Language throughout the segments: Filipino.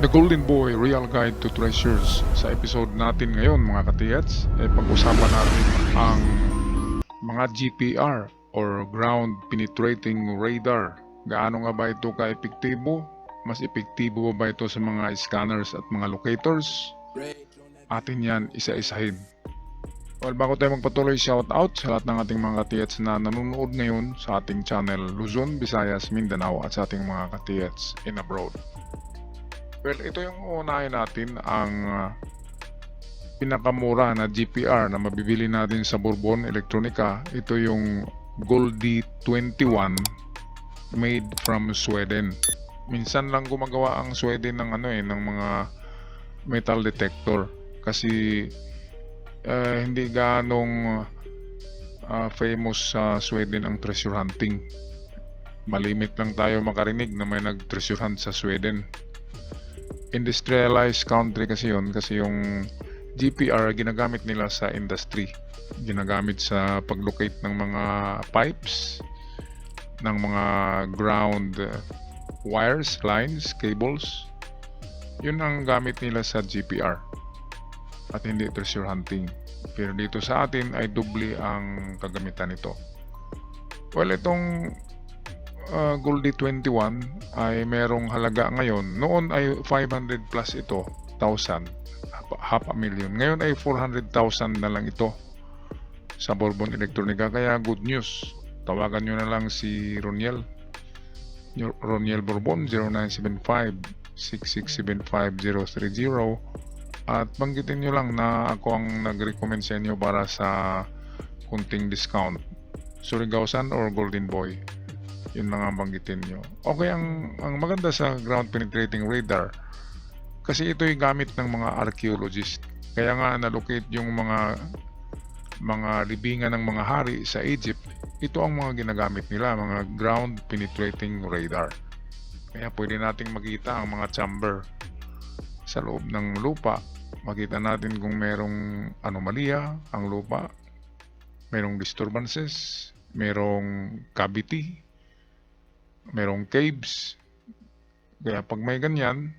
The Golden Boy Real Guide to Treasures. Sa episode natin ngayon mga katiyats, pag-usapan natin ang mga GPR or Ground Penetrating Radar. Gaano nga ba ito ka-epektibo? Mas epektibo ba ito sa mga scanners at mga locators? Atin yan isa-isahin. Well, bago tayo magpatuloy, shout out sa lahat ng ating mga katiyats na nanonood ngayon sa ating channel Luzon, Visayas, Mindanao at sa ating mga katiyats in abroad. Well, ito yung unahin natin ang pinakamura na GPR na mabibili natin sa Bourbon Electronica. Ito yung Goldie 21 made from Sweden. Minsan lang gumagawa ang Sweden ng ng mga metal detector kasi hindi ganong famous sa Sweden ang treasure hunting. Malimit lang tayo makarinig na may nag-treasure hunt sa Sweden. Industrialized country kasi yun, kasi yung GPR ginagamit nila sa industry, ginagamit sa paglocate ng mga pipes, ng mga ground wires, lines, cables. Yun ang gamit nila sa GPR at hindi treasure hunting. Pero dito sa atin ay doble ang kagamitan nito. Well, itong Goldie 21 ay merong halaga ngayon. Noon ay 500 plus ito, 1,000, half a million. Ngayon ay 400,000 na lang ito sa Bourbon Electronica. Kaya good news. Tawagan nyo na lang si Roniel Bourbon 0975-6675-030 at banggitin nyo lang na ako ang nag-recommend sa inyo para sa kunting discount. Surigao-san or Golden Boy, yun lang ang banggitin nyo. Okay, ang maganda sa ground penetrating radar kasi ito'y gamit ng mga archaeologist. Kaya nga nalocate yung mga libingan ng mga hari sa Egypt. Ito ang mga ginagamit nila, mga ground penetrating radar. Kaya pwede nating makita ang mga chamber sa loob ng lupa. Makita natin kung merong anomalya ang lupa, merong disturbances, merong cavity, merong caves. Kaya pag may ganyan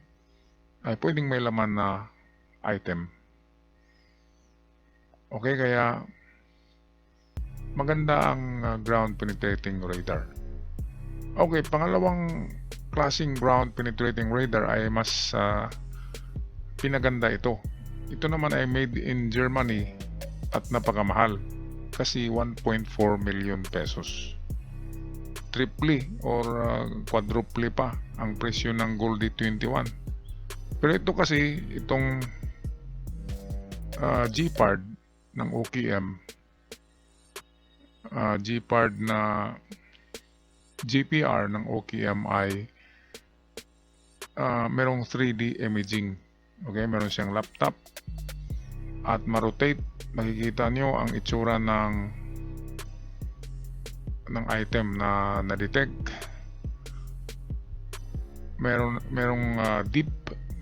ay pwedeng may laman na item. Okay, kaya maganda ang ground penetrating radar. Okay, pangalawang klaseng ground penetrating radar ay mas pinaganda ito. Ito naman ay made in Germany at napakamahal kasi 1.4 million pesos. Triple or quadruple pa ang presyo ng Goldie 21. Pero ito kasi, itong G-Pard ng OKM, G-Pard na GPR ng OKM ay merong 3D imaging. Okay, meron siyang laptop at ma-rotate, makikita nyo ang itsura ng item na na-detect. Merong deep,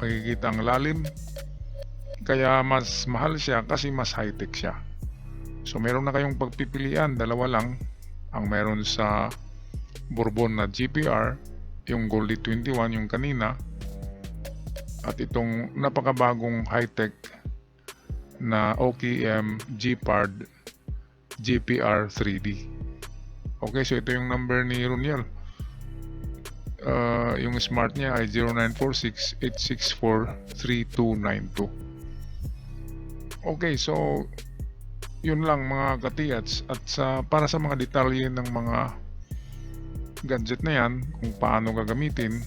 makikita ang lalim. Kaya mas mahal siya kasi mas high-tech siya. So meron na kayong pagpipilian, dalawa lang ang meron sa Bourbon na GPR, yung Goldie 21 yung kanina, at itong napakabagong high-tech na OKM G-Pard GPR 3D. Okay, so ito yung number ni Roniel. Yung smart niya ay 0946-864-3292. Okay, so yun lang mga katiyats. At para sa mga detalye ng mga gadget na yan, kung paano gagamitin,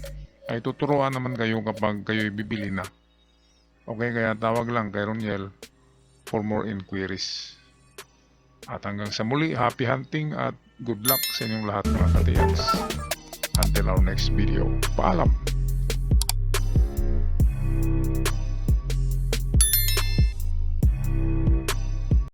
ay tuturuan naman kayo kapag kayo'y bibili na. Okay, kaya tawag lang kay Roniel for more inquiries. At hanggang sa muli, happy hunting at good luck sa inyong lahat mga katiyats. Until our next video. Paalam!